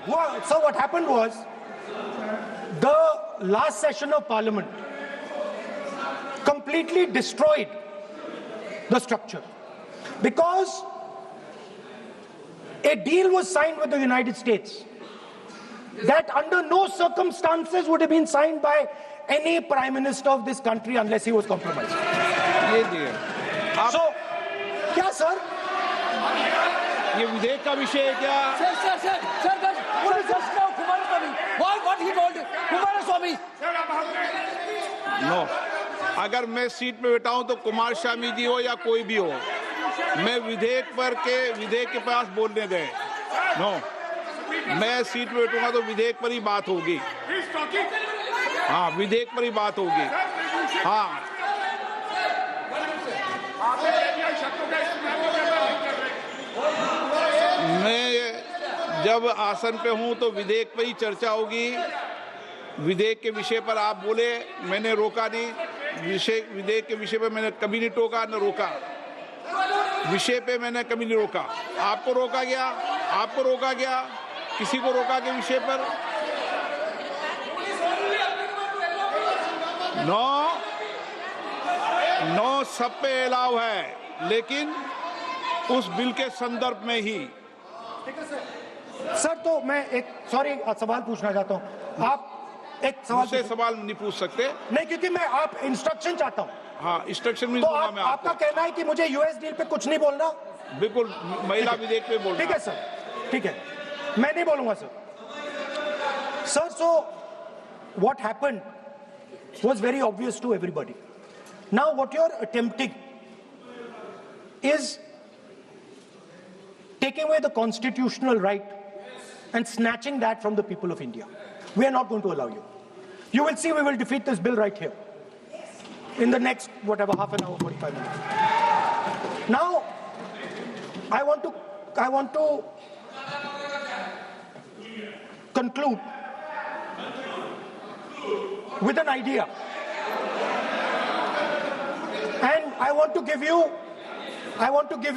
Well, so what happened was, the last session of Parliament completely destroyed the structure because a deal was signed with the United States that under no circumstances would have been signed by any prime minister of this country unless he was compromised. So, क्या sir? ये विधेयक का विषय है क्या? Sir, what is this now, Kumaraswamy? What he told Kumaraswamy? No, अगर मैं seat पे बैठा हूं तो कुमार स्वामी जी हो या कोई भी हो, मैं विधेयक के पास बोलने दें। नो, मैं सीट पे बैठूंगा तो विधेयक पर ही बात होगी। हाँ, विधेयक पर ही बात होगी। हाँ, मैं जब आसन पे हूं तो विधेयक पर ही चर्चा होगी। विधेयक के विषय पर आप बोले, मैंने रोका नहीं। विधेयक के विषय पर मैंने कभी नहीं टोका न रोका। विषय पे मैंने कभी नहीं रोका। आपको रोका गया, किसी को रोका के विषय पर? नो, सब पे अलाउ है, लेकिन उस बिल के संदर्भ में ही। सर, तो मैं एक सवाल पूछना चाहता हूं। आप एक सवाल नहीं पूछ सकते। नहीं, क्योंकि मैं आप इंस्ट्रक्शन चाहता हूं। हाँ, इंस्ट्रक्शन मिल तो दूंगा मैं आपको। आपका कहना है कि मुझे यूएस डील पे कुछ नहीं बोलना? बिल्कुल, महिला विधेयक पे बोलना। ठीक है सर, ठीक है, मैं नहीं बोलूंगा sir. Sir, so what happened was very obvious to everybody. Now what you're attempting is taking away the constitutional right and snatching that from the people of India. We are not going to allow you. You will see we will defeat this bill right here in the next, whatever, half an hour, 45 minutes. Now, I want to conclude with an idea. And I want to give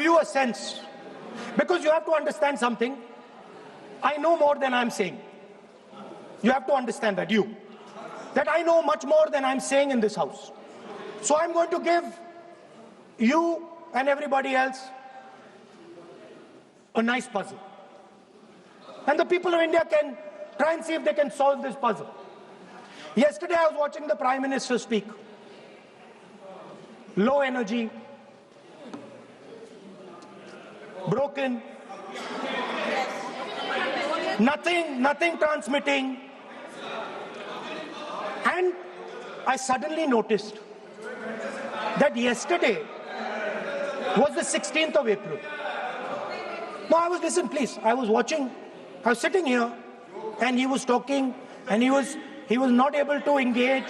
you a sense, because you have to understand something. I know more than I'm saying. You have to understand that I know much more than I'm saying in this house. So I'm going to give you and everybody else a nice puzzle. And the people of India can try and see if they can solve this puzzle. Yesterday I was watching the Prime Minister speak. Low energy, broken, nothing transmitting. And I suddenly noticed that yesterday was the 16th of April. No, I was sitting here and he was talking and he was not able to engage.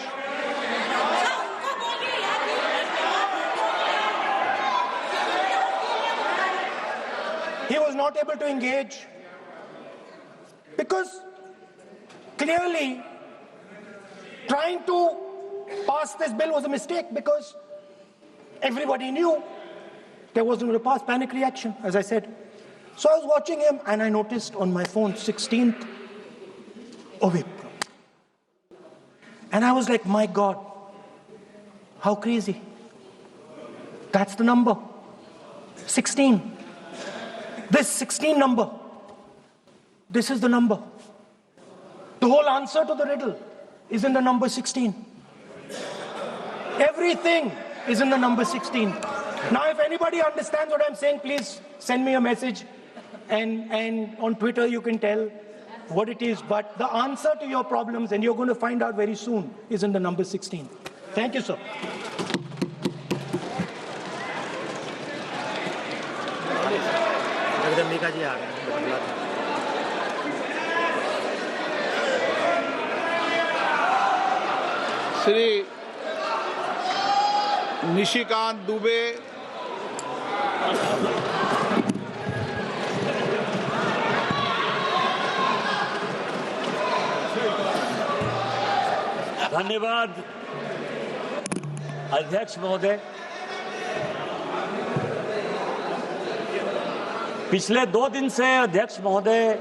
He was not able to engage because clearly trying to pass this bill was a mistake, because everybody knew there wasn't going to pass. Panic reaction, as I said. So I was watching him and I noticed on my phone 16th of April. And I was like, my God, how crazy. That's the number. 16. This 16 number. This is the number. The whole answer to the riddle is in the number 16. Everything is in the number 16. Now, if anybody understands what I'm saying, please send me a message. And on Twitter, you can tell what it is. But the answer to your problems, and you're going to find out very soon, is in the number 16. Thank you, sir. Shri Nishikant Dubey, धन्यवाद अध्यक्ष महोदय। पिछले 2 दिन से अध्यक्ष महोदय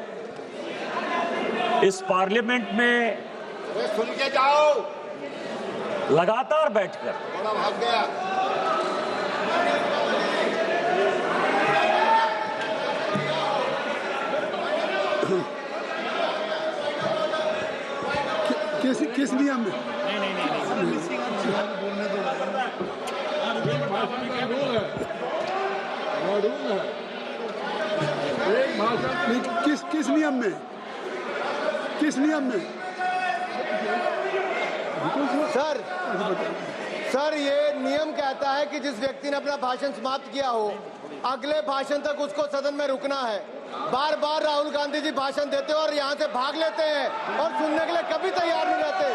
इस parliament में सुन के जाओ। लगातार बैठकर थोड़ा भाग गया। किस नियम में? किस नियम में? किस नियम में? सर ये नियम कहता है कि जिस व्यक्ति ने अपना भाषण समाप्त किया हो अगले भाषण तक उसको सदन में रुकना है। बार बार राहुल गांधी जी भाषण देते हैं और यहाँ से भाग लेते हैं और सुनने के लिए कभी तैयार नहीं रहते।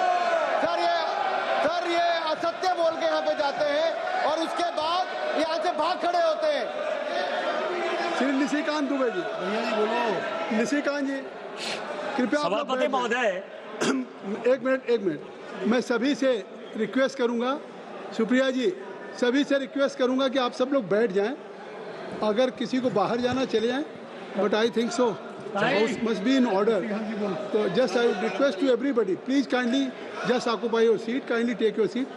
सर ये असत्य बोल के यहाँ पे जाते हैं और उसके बाद यहाँ से भाग खड़े होते हैं। श्री निशिकांत दुबे जी, बोलो। निशिकांत जी कृपया। सभापति महोदय, एक मिनट मैं सभी से रिक्वेस्ट करूंगा, सुप्रिया जी सभी से रिक्वेस्ट करूंगा कि आप सब लोग बैठ जाएं। अगर किसी को बाहर जाना चले जाएं, but I think so house must be in order. तो just I request to everybody, please kindly just occupy your seat, kindly take your seat,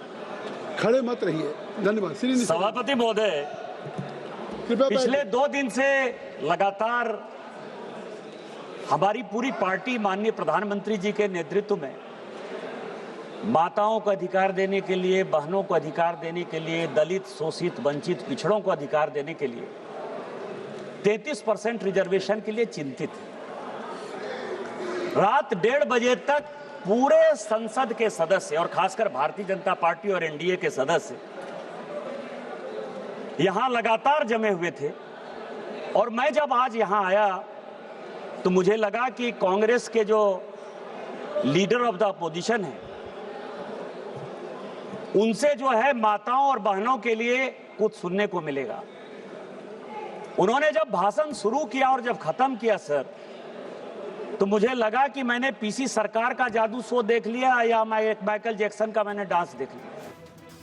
खड़े मत रहिए। धन्यवाद। श्री सभापति महोदय, कृपया पिछले 2 दिन से लगातार हमारी पूरी पार्टी माननीय प्रधानमंत्री जी के नेतृत्व में माताओं को अधिकार देने के लिए, बहनों को अधिकार देने के लिए, दलित, शोषित, वंचित, पिछड़ों को अधिकार देने के लिए 33% रिजर्वेशन के लिए चिंतित है। रात 1:30 बजे तक पूरे संसद के सदस्य और खासकर भारतीय जनता पार्टी और एनडीए के सदस्य यहां लगातार जमे हुए थे और मैं जब आज यहां आया तो मुझे लगा कि कांग्रेस के जो लीडर ऑफ द अपोजिशन है उनसे जो है माताओं और बहनों के लिए कुछ सुनने को मिलेगा। उन्होंने जब भाषण शुरू किया और जब खत्म किया सर, तो मुझे लगा कि मैंने पीसी सरकार का जादू शो देख लिया या माइकल जैक्सन का मैंने डांस देख लिया।